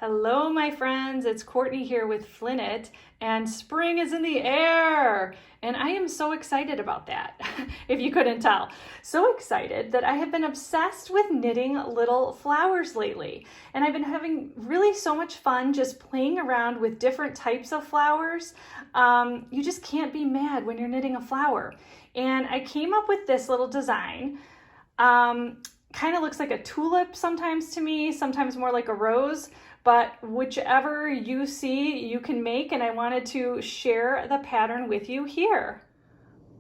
Hello, my friends. It's Courtney here with Flynn, and spring is in the air. And I am so excited about that, if you couldn't tell. So excited that I have been obsessed with knitting little flowers lately. And I've been having really so much fun just playing around with different types of flowers. You just can't be mad when you're knitting a flower. And I came up with this little design. Kind of looks like a tulip sometimes to me, sometimes more like a rose. But whichever you see, you can make, and I wanted to share the pattern with you here.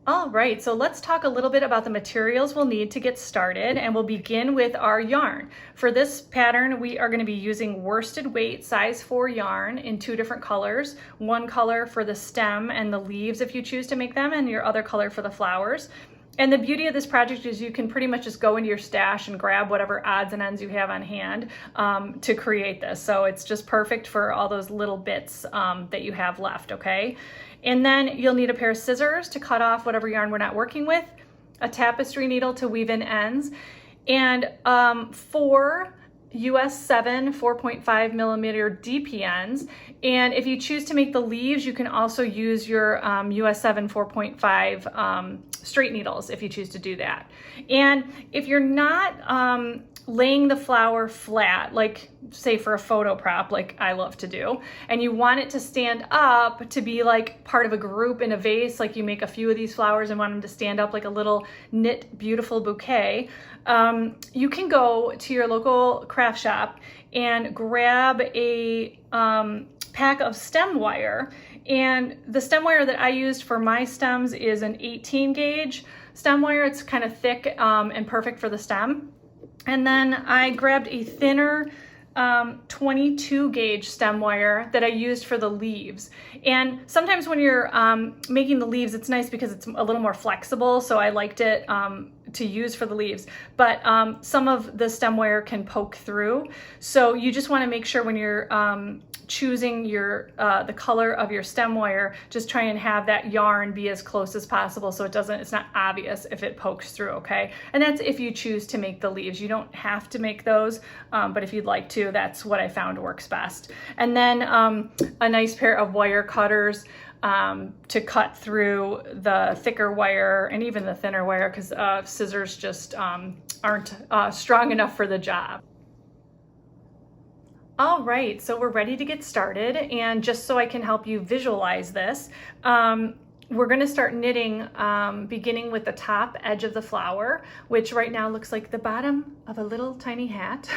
All right, so let's talk a little bit about the materials we'll need to get started, and we'll begin with our yarn. For this pattern, we are going to be using worsted weight size 4 yarn in 2 different colors. One color for the stem and the leaves if you choose to make them, and your other color for the flowers. And the beauty of this project is you can pretty much just go into your stash and grab whatever odds and ends you have on hand to create this. So it's just perfect for all those little bits that you have left, okay? And then you'll need a pair of scissors to cut off whatever yarn we're not working with, a tapestry needle to weave in ends, and 4 US 7 4.5 millimeter DPNs. And if you choose to make the leaves, you can also use your US 7 4.5 straight needles if you choose to do that. And if you're not laying the flower flat, like say for a photo prop, like I love to do, and you want it to stand up to be like part of a group in a vase, like you make a few of these flowers and want them to stand up like a little knit beautiful bouquet, you can go to your local craft shop and grab a pack of stem wire. And the stem wire that I used for my stems is an 18 gauge stem wire. It's kind of thick and perfect for the stem. And then I grabbed a thinner 22 gauge stem wire that I used for the leaves. And sometimes when you're making the leaves, it's nice because it's a little more flexible. So I liked it to use for the leaves, but some of the stem wire can poke through. So you just want to make sure when you're choosing your the color of your stem wire, just try and have that yarn be as close as possible so it's not obvious if it pokes through, okay? And that's if you choose to make the leaves. You don't have to make those, but if you'd like to, that's what I found works best. And then a nice pair of wire cutters to cut through the thicker wire and even the thinner wire, because scissors just aren't strong enough for the job. All right, so we're ready to get started, and just so I can help you visualize this, we're going to start knitting beginning with the top edge of the flower, which right now looks like the bottom of a little tiny hat.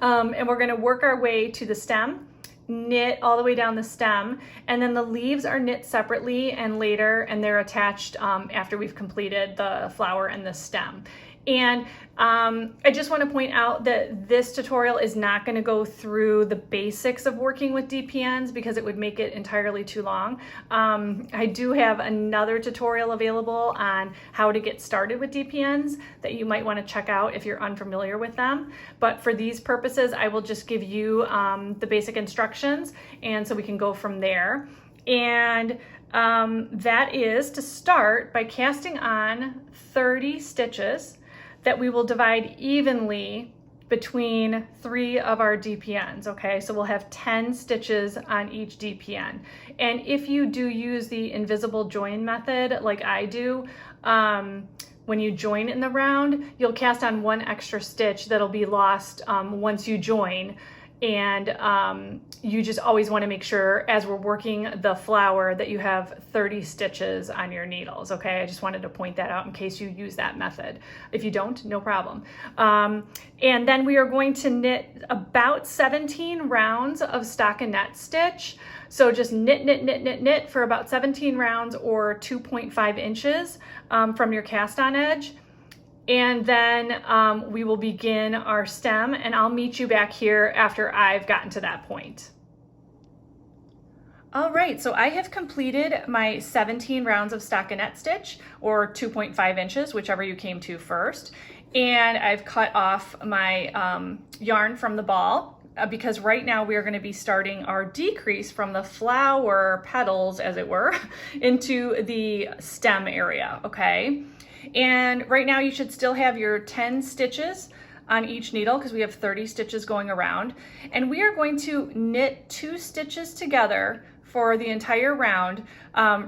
And we're going to work our way to the stem, knit all the way down the stem, and then the leaves are knit separately and later, and they're attached after we've completed the flower and the stem. And I just want to point out that this tutorial is not going to go through the basics of working with DPNs because it would make it entirely too long. I do have another tutorial available on how to get started with DPNs that you might want to check out if you're unfamiliar with them. But for these purposes, I will just give you the basic instructions, and so we can go from there. And that is to start by casting on 30 stitches that we will divide evenly between 3 of our DPNs, okay? So we'll have 10 stitches on each DPN. And if you do use the invisible join method like I do, when you join in the round, you'll cast on 1 extra stitch that'll be lost once you join. And you just always want to make sure as we're working the flower that you have 30 stitches on your needles, okay? I just wanted to point that out in case you use that method. If you don't, no problem. And then we are going to knit about 17 rounds of stockinette stitch. So just knit, knit, knit, knit, knit for about 17 rounds or 2.5 inches from your cast on edge. And then we will begin our stem, and I'll meet you back here after I've gotten to that point. All right, so I have completed my 17 rounds of stockinette stitch, or 2.5 inches, whichever you came to first. And I've cut off my yarn from the ball because right now we are going to be starting our decrease from the flower petals, as it were, into the stem area, okay? And right now you should still have your 10 stitches on each needle because we have 30 stitches going around. And we are going to knit 2 stitches together for the entire round,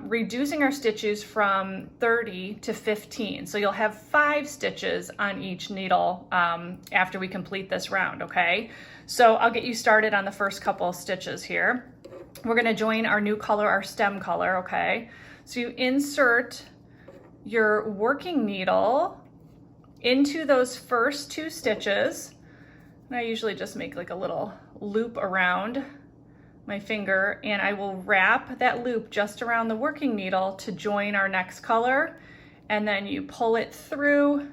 reducing our stitches from 30 to 15. So you'll have 5 stitches on each needle after we complete this round, okay? So I'll get you started on the first couple of stitches here. We're gonna join our new color, our stem color, okay? So you insert your working needle into those first 2 stitches. And I usually just make like a little loop around my finger, and I will wrap that loop just around the working needle to join our next color, and then you pull it through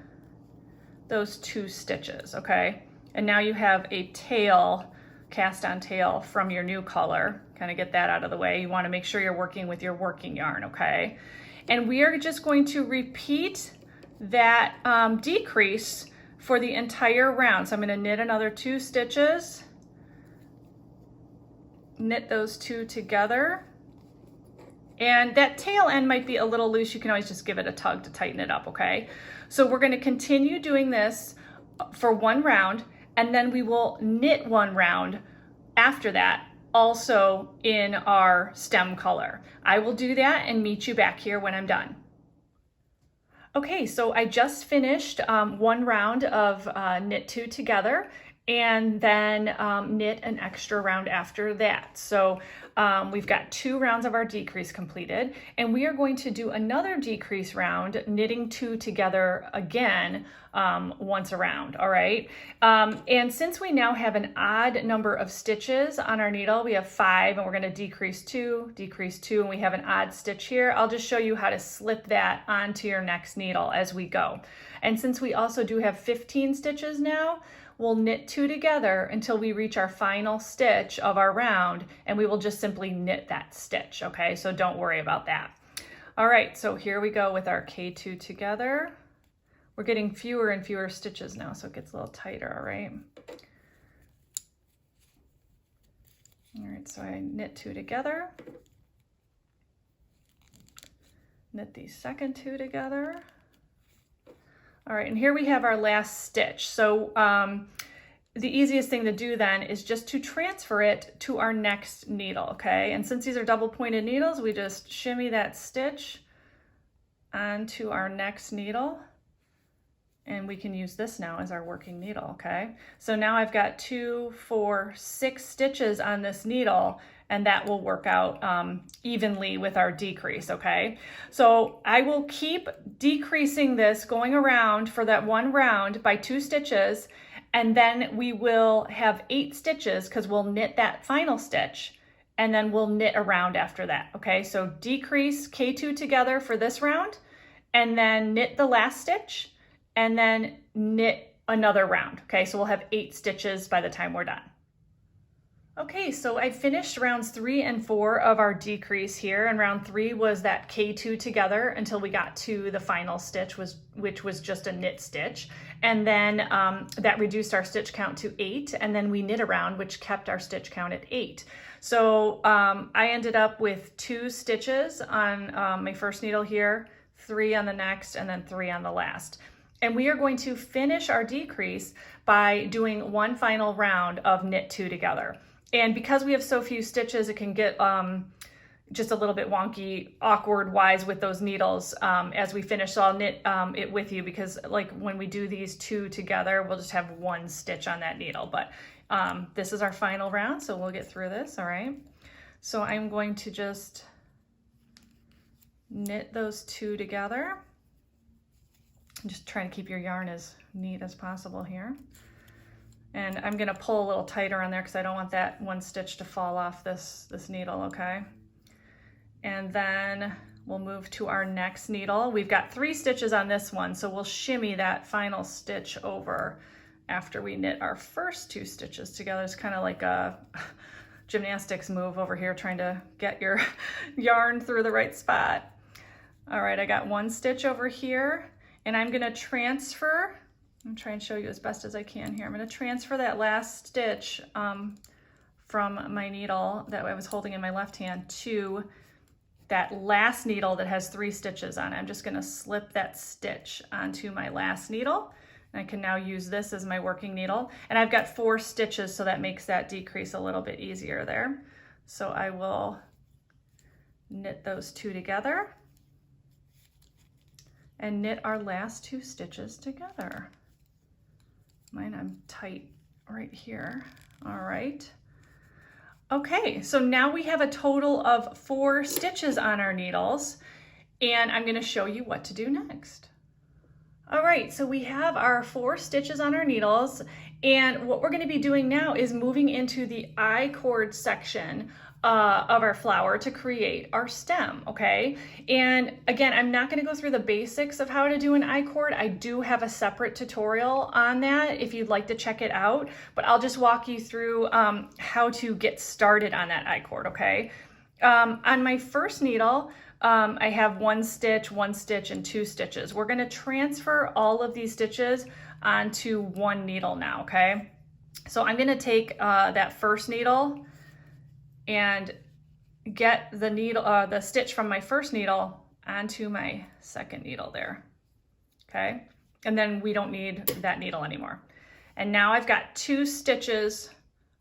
those 2 stitches, okay? And now you have a tail, cast on tail from your new color. Kind of get that out of the way. You want to make sure you're working with your working yarn, okay? And we are just going to repeat that decrease for the entire round. So I'm going to knit another 2 stitches, knit those 2 together, and that tail end might be a little loose. You can always just give it a tug to tighten it up, okay? So we're going to continue doing this for 1 round, and then we will knit 1 round after that, also in our stem color. I will do that and meet you back here when I'm done. Okay, so I just finished 1 round of knit 2 together, and then knit an extra round after that. So we've got 2 rounds of our decrease completed, and we are going to do another decrease round, knitting 2 together again once around, all right? And since we now have an odd number of stitches on our needle, we have 5, and we're gonna decrease 2, and we have an odd stitch here. I'll just show you how to slip that onto your next needle as we go. And since we also do have 15 stitches now, we'll knit 2 together until we reach our final stitch of our round, and we will just simply knit that stitch, okay? So don't worry about that. All right, so here we go with our K2 together. We're getting fewer and fewer stitches now, so it gets a little tighter, all right? All right, so I knit 2 together, knit the second 2 together. All right, and here we have our last stitch. So the easiest thing to do then is just to transfer it to our next needle, okay? And since these are double pointed needles, we just shimmy that stitch onto our next needle, and we can use this now as our working needle, okay? So now I've got 2, 4, 6 stitches on this needle, and that will work out evenly with our decrease, okay? So I will keep decreasing this, going around for that 1 round by 2 stitches, and then we will have 8 stitches because we'll knit that final stitch, and then we'll knit around after that, okay? So decrease K2 together for this round, and then knit the last stitch, and then knit another round, okay? So we'll have 8 stitches by the time we're done. Okay, so I finished rounds 3 and 4 of our decrease here, and round 3 was that K2 together until we got to the final stitch, which was just a knit stitch, and then that reduced our stitch count to 8, and then we knit around, which kept our stitch count at 8. So I ended up with 2 stitches on my first needle here, 3 on the next, and then 3 on the last. And we are going to finish our decrease by doing 1 final round of knit 2 together. And because we have so few stitches, it can get just a little bit wonky, awkward wise with those needles as we finish. So I'll knit it with you because like when we do these 2 together, we'll just have 1 stitch on that needle. But this is our final round, so we'll get through this, all right? So I'm going to just knit those 2 together. I'm just trying to keep your yarn as neat as possible here. And I'm gonna pull a little tighter on there because I don't want that 1 stitch to fall off this needle, okay? And then we'll move to our next needle. We've got 3 stitches on this one, so we'll shimmy that final stitch over after we knit our first 2 stitches together. It's kind of like a gymnastics move over here, trying to get your yarn through the right spot. All right, I got 1 stitch over here, and I'm gonna transfer, I'm trying to show you as best as I can here. I'm going to transfer that last stitch from my needle that I was holding in my left hand to that last needle that has 3 stitches on it. I'm just going to slip that stitch onto my last needle, And I can now use this as my working needle. And I've got 4 stitches, so that makes that decrease a little bit easier there. So I will knit those 2 together and knit our last 2 stitches together. Mine, I'm tight right here. All right. Okay, so now we have a total of 4 stitches on our needles, and I'm going to show you what to do next. All right, so we have our 4 stitches on our needles, and what we're going to be doing now is moving into the I-cord section of our flower to create our stem, okay? And again, I'm not going to go through the basics of how to do an I-cord. I do have a separate tutorial on that if you'd like to check it out, but I'll just walk you through how to get started on that I-cord, okay? On my first needle, I have 1 stitch, 1 stitch, and 2 stitches. We're going to transfer all of these stitches onto 1 needle now, okay? So I'm going to take that first needle and get the needle, the stitch from my first needle onto my second needle there, okay? And then we don't need that needle anymore. And now I've got 2 stitches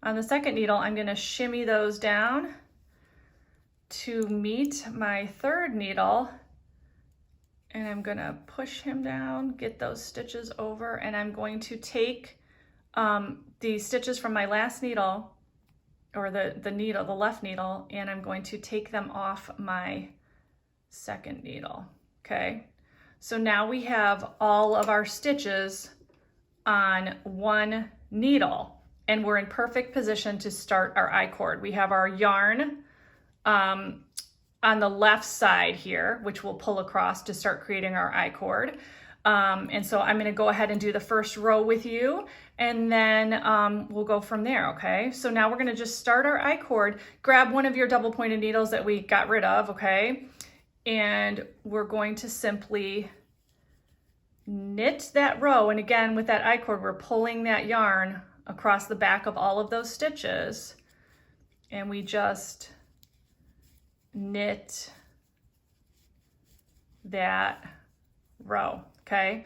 on the second needle. I'm going to shimmy those down to meet my third needle, and I'm going to push him down, get those stitches over, and I'm going to take the stitches from my last needle, or the needle, the left needle, and I'm going to take them off my second needle, okay? So now we have all of our stitches on 1 needle, and we're in perfect position to start our I-cord. We have our yarn on the left side here, which we'll pull across to start creating our I-cord. And so I'm gonna go ahead and do the first row with you, and then we'll go from there, okay? So now we're gonna just start our I-cord. Grab one of your double pointed needles that we got rid of, okay? And we're going to simply knit that row. And again, with that I-cord, we're pulling that yarn across the back of all of those stitches, and we just knit that row, okay?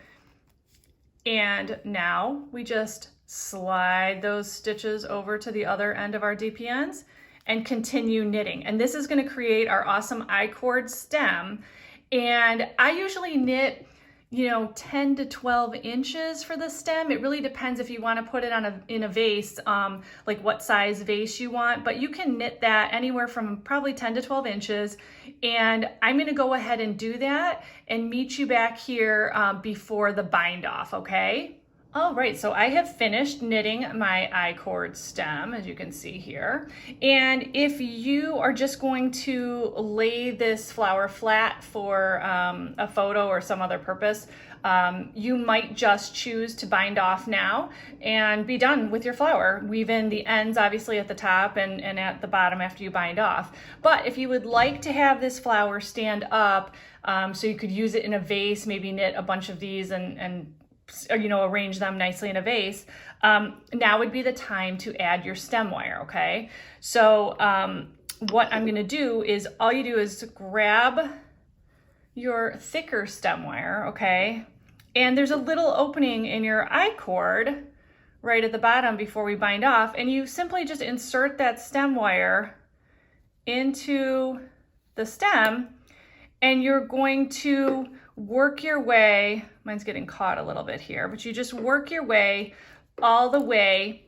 And now we just slide those stitches over to the other end of our DPNs and continue knitting. And this is going to create our awesome I-cord stem. And I usually knit, 10 to 12 inches for the stem. It really depends if you want to put it in a vase, like what size vase you want, but you can knit that anywhere from probably 10 to 12 inches. And I'm going to go ahead and do that and meet you back here before the bind off, okay? All right, so I have finished knitting my I-cord stem, as you can see here. And if you are just going to lay this flower flat for a photo or some other purpose, you might just choose to bind off now and be done with your flower. Weave in the ends, obviously, at the top and at the bottom after you bind off. But if you would like to have this flower stand up, so you could use it in a vase, maybe knit a bunch of these and arrange them nicely in a vase, now would be the time to add your stem wire, okay? So what I'm gonna do is, all you do is grab your thicker stem wire, okay? And there's a little opening in your I-cord right at the bottom before we bind off, and you simply just insert that stem wire into the stem, and you're going to work your way, mine's getting caught a little bit here, but you just work your way all the way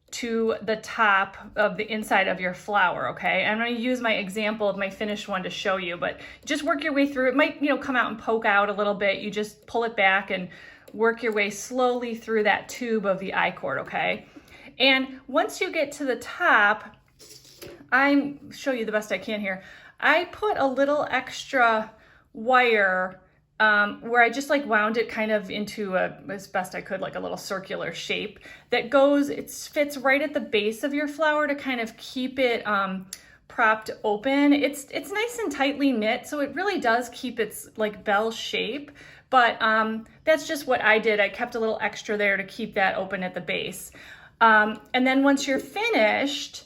to the top of the inside of your flower, okay? I'm gonna use my example of my finished one to show you, but just work your way through. It might, come out and poke out a little bit. You just pull it back and work your way slowly through that tube of the I-cord, okay? And once you get to the top, I'm show you the best I can here. I put a little extra wire where I just wound it kind of into as best I could, like a little circular shape that goes, it fits right at the base of your flower to kind of keep it propped open. It's nice and tightly knit, so it really does keep its bell shape, but that's just what I did. I kept a little extra there to keep that open at the base. And then once you're finished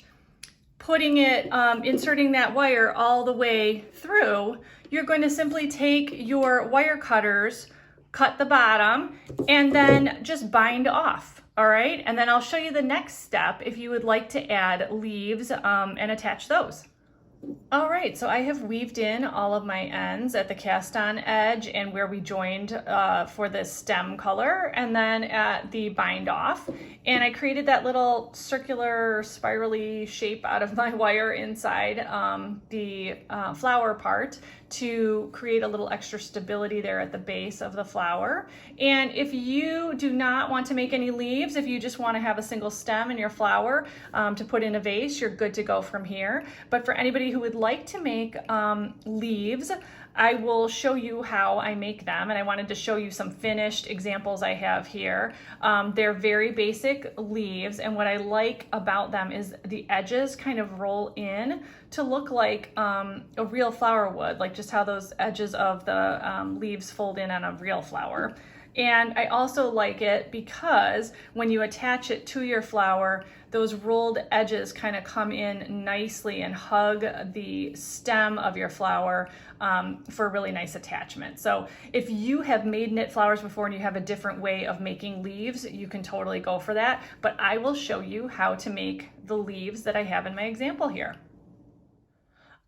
putting it, inserting that wire all the way through, you're going to simply take your wire cutters, cut the bottom, and then just bind off. All right, and then I'll show you the next step if you would like to add leaves and attach those. All right, so I have weaved in all of my ends at the cast on edge and where we joined for the stem color, and then at the bind off. And I created that little circular spirally shape out of my wire inside the flower part to create a little extra stability there at the base of the flower. And if you do not want to make any leaves, if you just want to have a single stem in your flower to put in a vase, you're good to go from here. But for anybody who would like to make leaves, I will show you how I make them, and I wanted to show you some finished examples I have here. They're very basic leaves, and what I like about them is the edges kind of roll in to look like a real flower would, like just how those edges of the leaves fold in on a real flower. And I also like it because when you attach it to your flower, those rolled edges kind of come in nicely and hug the stem of your flower for a really nice attachment. So if you have made knit flowers before and you have a different way of making leaves, you can totally go for that. But I will show you how to make the leaves that I have in my example here.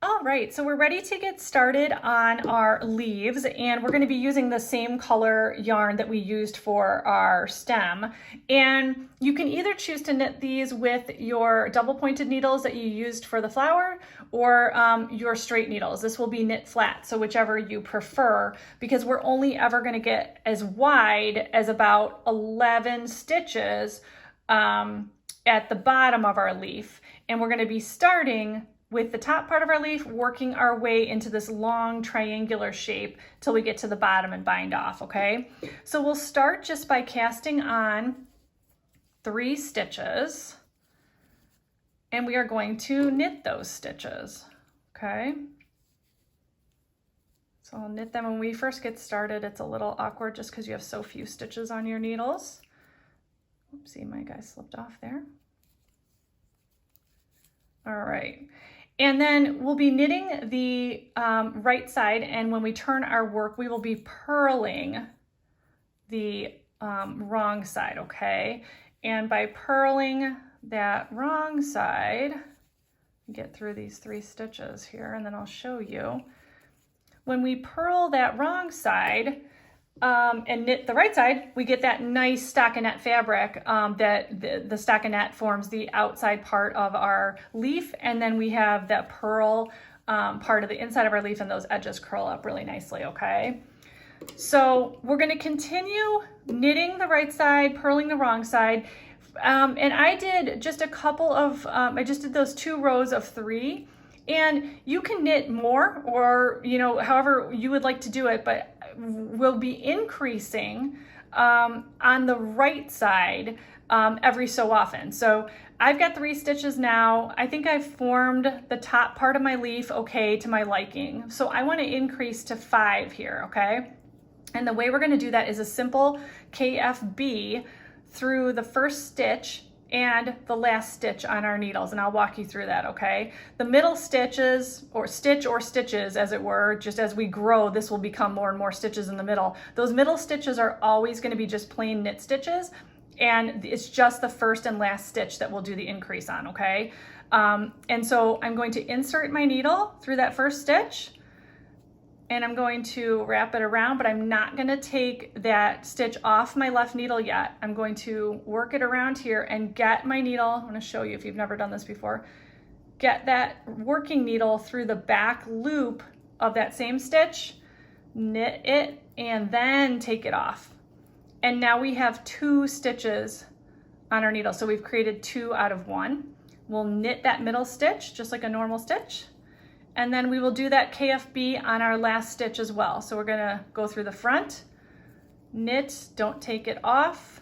All right, so we're ready to get started on our leaves, and we're going to be using the same color yarn that we used for our stem. And you can either choose to knit these with your double pointed needles that you used for the flower or your straight needles. This will be knit flat, so whichever you prefer, because we're only ever going to get as wide as about 11 stitches at the bottom of our leaf. And we're going to be starting with the top part of our leaf, working our way into this long triangular shape till we get to the bottom and bind off, okay? So we'll start just by casting on 3 stitches, and we are going to knit those stitches, okay? So I'll knit them when we first get started. It's a little awkward just because you have so few stitches on your needles. Oopsie, my guy slipped off there. All right. And then we'll be knitting the right side, and when we turn our work, we will be purling the wrong side, okay? And by purling that wrong side, get through these 3 stitches here, and then I'll show you. When we purl that wrong side and knit the right side, we get that nice stockinette fabric that the stockinette forms the outside part of our leaf, and then we have that purl part of the inside of our leaf, and those edges curl up really nicely, okay? So we're going to continue knitting the right side, purling the wrong side, and I did just a couple of, I just did those 2 rows of 3, and you can knit more or, you know, however you would like to do it, but we'll be increasing on the right side every so often. So I've got 3 stitches now. I think I've formed the top part of my leaf okay to my liking. So I want to increase to 5 here, okay? And the way we're going to do that is a simple KFB through the first stitch and the last stitch on our needles, and I'll walk you through that, okay? The middle stitches, or stitches as it were, just as we grow, this will become more and more stitches in the middle. Those middle stitches are always going to be just plain knit stitches, and it's just the first and last stitch that we'll do the increase on, okay? And so I'm going to insert my needle through that first stitch, and I'm going to wrap it around, but I'm not going to take that stitch off my left needle yet. I'm going to work it around here and get my needle. I'm going to show you if you've never done this before. Get that working needle through the back loop of that same stitch, knit it, and then take it off. And now we have 2 stitches on our needle. So we've created 2 out of 1. We'll knit that middle stitch just like a normal stitch. And then we will do that KFB on our last stitch as well. So we're gonna go through the front, knit, don't take it off,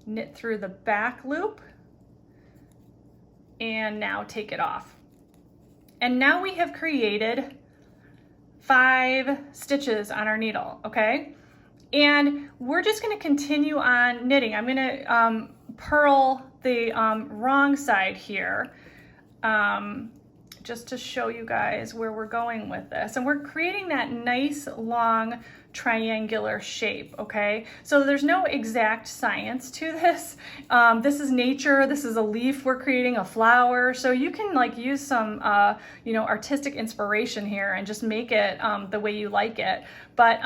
knit through the back loop, and now take it off. And now we have created 5 stitches on our needle, okay? And we're just gonna continue on knitting. I'm gonna purl the wrong side here. Just to show you guys where we're going with this. And we're creating that nice long triangular shape, okay? So there's no exact science to this. This is nature, this is a leaf we're creating, a flower, so you can like use some, artistic inspiration here and just make it the way you like it. But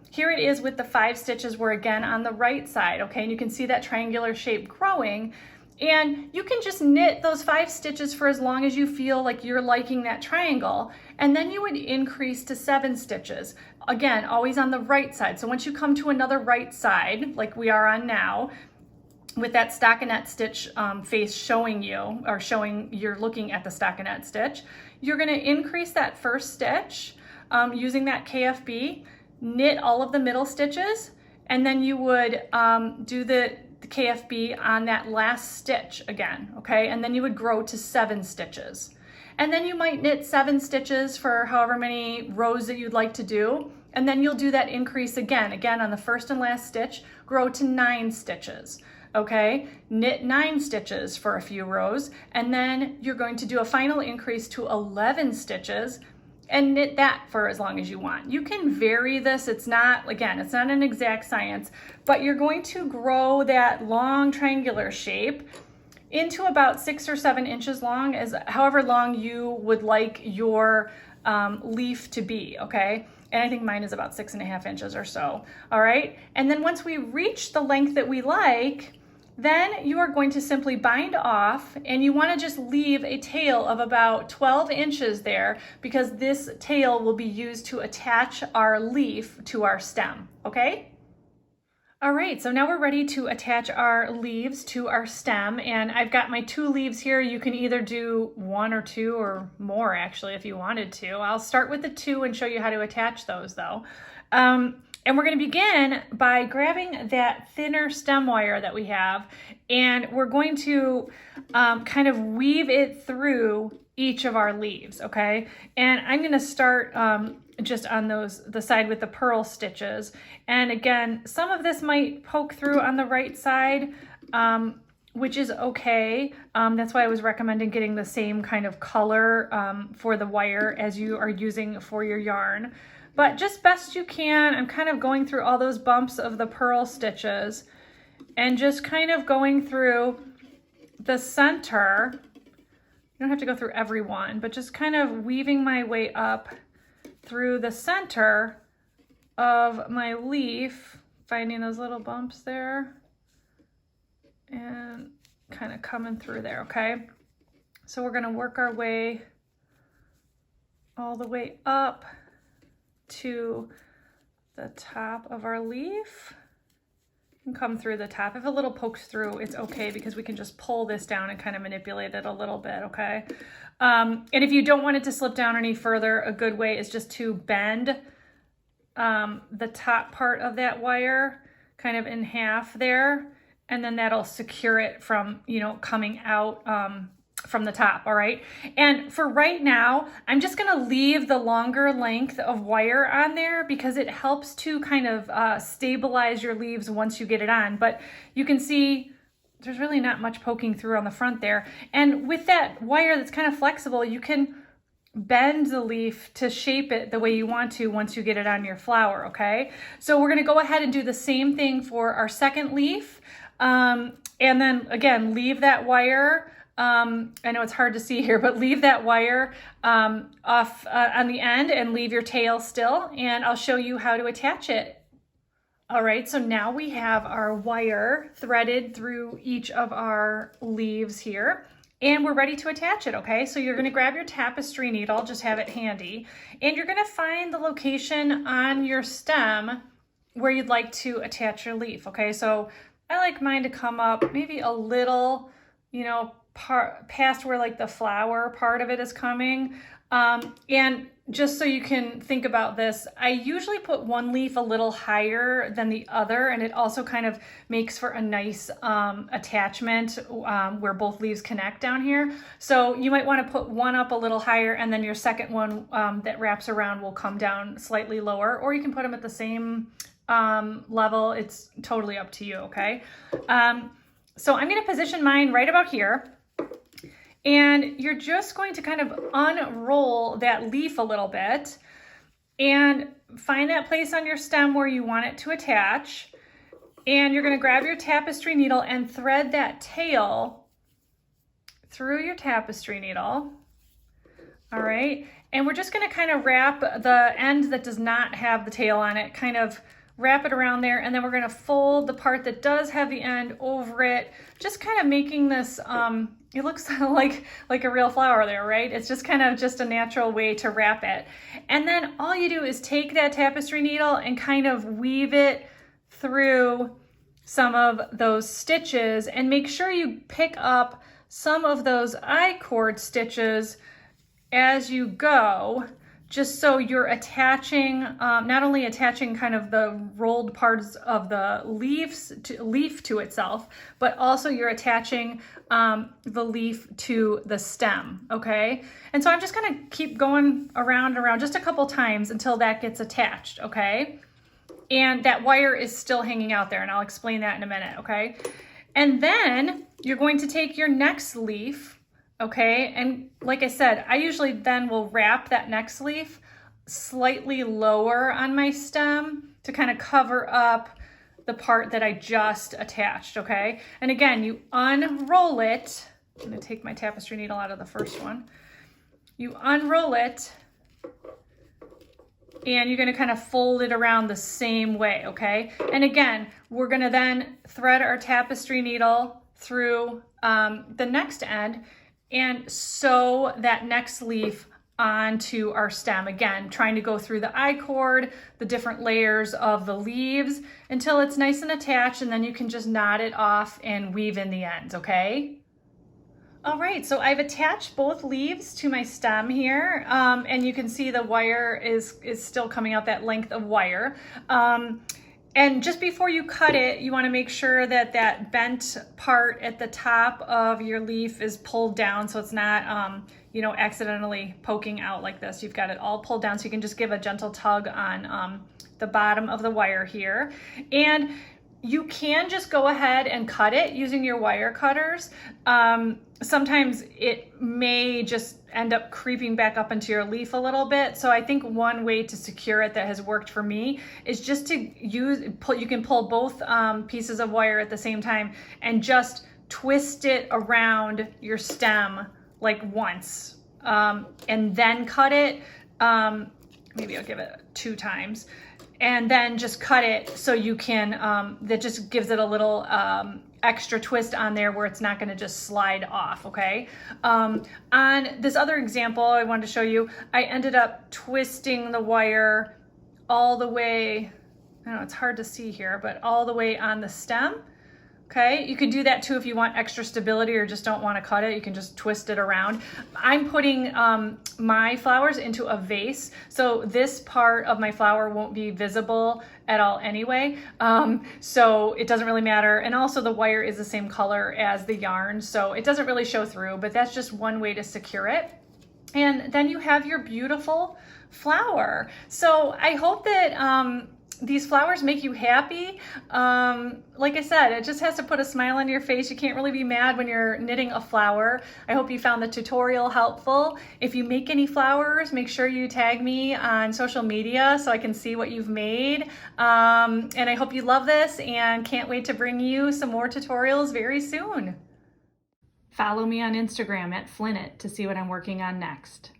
here it is with the 5 stitches. We're again on the right side, okay? And you can see that triangular shape growing. And you can just knit those 5 stitches for as long as you feel like you're liking that triangle. And then you would increase to 7 stitches. Again, always on the right side. So once you come to another right side, like we are on now, with that stockinette stitch face showing you, or showing you're looking at the stockinette stitch, you're gonna increase that first stitch using that KFB, knit all of the middle stitches, and then you would do the KFB on that last stitch again, okay? And then you would grow to 7 stitches. And then you might knit 7 stitches for however many rows that you'd like to do. And then you'll do that increase again on the first and last stitch, grow to 9 stitches, okay? Knit 9 stitches for a few rows, and then you're going to do a final increase to 11 stitches and knit that for as long as you want. You can vary this. It's not an exact science, but you're going to grow that long triangular shape into about 6 or 7 inches long, as however long you would like your leaf to be, okay? And I think mine is about 6.5 inches or so, all right? And then once we reach the length that we like, then you are going to simply bind off, and you want to just leave a tail of about 12 inches there, because this tail will be used to attach our leaf to our stem, okay? All right, so now we're ready to attach our leaves to our stem, and I've got my 2 leaves here. You can either do 1 or 2 or more actually if you wanted to. I'll start with the 2 and show you how to attach those though. And we're going to begin by grabbing that thinner stem wire that we have, and we're going to kind of weave it through each of our leaves, okay? And I'm going to start just on the side with the purl stitches. And again, some of this might poke through on the right side, which is okay. That's why I was recommending getting the same kind of color for the wire as you are using for your yarn. But just best you can, I'm kind of going through all those bumps of the purl stitches and just kind of going through the center. You don't have to go through every one, but just kind of weaving my way up through the center of my leaf, finding those little bumps there and kind of coming through there, okay? So we're gonna work our way all the way up to the top of our leaf and come through the top. If a little pokes through, it's okay, because we can just pull this down and kind of manipulate it a little bit, okay? And if you don't want it to slip down any further, a good way is just to bend the top part of that wire kind of in half there, and then that'll secure it from, coming out from the top, all right? And for right now, I'm just gonna leave the longer length of wire on there because it helps to kind of stabilize your leaves once you get it on. But you can see there's really not much poking through on the front there. And with that wire that's kind of flexible, you can bend the leaf to shape it the way you want to once you get it on your flower, okay? So we're gonna go ahead and do the same thing for our second leaf. And then again, leave that wire. I know it's hard to see here, but leave that wire off on the end and leave your tail still, and I'll show you how to attach it. All right, so now we have our wire threaded through each of our leaves here, and we're ready to attach it, okay? So you're gonna grab your tapestry needle, just have it handy, and you're gonna find the location on your stem where you'd like to attach your leaf, okay? So I like mine to come up maybe a little, past where like the flower part of it is coming. And just so you can think about this, I usually put one leaf a little higher than the other, and it also kind of makes for a nice attachment where both leaves connect down here. So you might want to put one up a little higher, and then your second one that wraps around will come down slightly lower, or you can put them at the same level. It's totally up to you, okay? So I'm going to position mine right about here. And you're just going to kind of unroll that leaf a little bit. and find that place on your stem where you want it to attach. And you're gonna grab your tapestry needle and thread that tail through your tapestry needle. All right, and we're just gonna kind of wrap the end that does not have the tail on it, kind of wrap it around there, and then we're gonna fold the part that does have the end over it, just kind of making this, it looks like a real flower there, right? It's just kind of just a natural way to wrap it. And then all you do is take that tapestry needle and kind of weave it through some of those stitches, and make sure you pick up some of those I-cord stitches as you go, just so you're attaching, not only attaching kind of the rolled parts of the leaf to itself, but also you're attaching the leaf to the stem, okay? And so I'm just gonna keep going around and around just a couple times until that gets attached, okay? And that wire is still hanging out there, and I'll explain that in a minute, okay? And then you're going to take your next leaf, okay? And like I said, I usually then will wrap that next leaf slightly lower on my stem to kind of cover up the part that I just attached, okay? And again, you unroll it. I'm gonna take my tapestry needle out of the first one. You unroll it, and you're gonna kind of fold it around the same way, okay? And again, we're gonna then thread our tapestry needle through the next end and sew that next leaf onto our stem. Again, trying to go through the I-cord, the different layers of the leaves until it's nice and attached, and then you can just knot it off and weave in the ends, okay? All right, so I've attached both leaves to my stem here, and you can see the wire is still coming out, that length of wire. And just before you cut it, you wanna make sure that that bent part at the top of your leaf is pulled down so it's not, you know, accidentally poking out like this. You've got it all pulled down, so you can just give a gentle tug on the bottom of the wire here. And you can just go ahead and cut it using your wire cutters. Sometimes it may just end up creeping back up into your leaf a little bit. So I think one way to secure it that has worked for me is just to you can pull both pieces of wire at the same time and just twist it around your stem like once, and then cut it. Maybe I'll give it 2 times. And then just cut it so you can, that just gives it a little extra twist on there where it's not gonna just slide off, okay? On this other example I wanted to show you, I ended up twisting the wire all the way, I know it's hard to see here, but all the way on the stem. Okay, you can do that too if you want extra stability or just don't want to cut it. You can just twist it around. I'm putting my flowers into a vase, so this part of my flower won't be visible at all anyway. So it doesn't really matter. And also the wire is the same color as the yarn, so it doesn't really show through, but that's just one way to secure it. And then you have your beautiful flower. So I hope that these flowers make you happy. Like I said, it just has to put a smile on your face. You can't really be mad when you're knitting a flower. I hope you found the tutorial helpful. If you make any flowers, make sure you tag me on social media so I can see what you've made. And I hope you love this and can't wait to bring you some more tutorials very soon. Follow me on Instagram @Flinit to see what I'm working on next.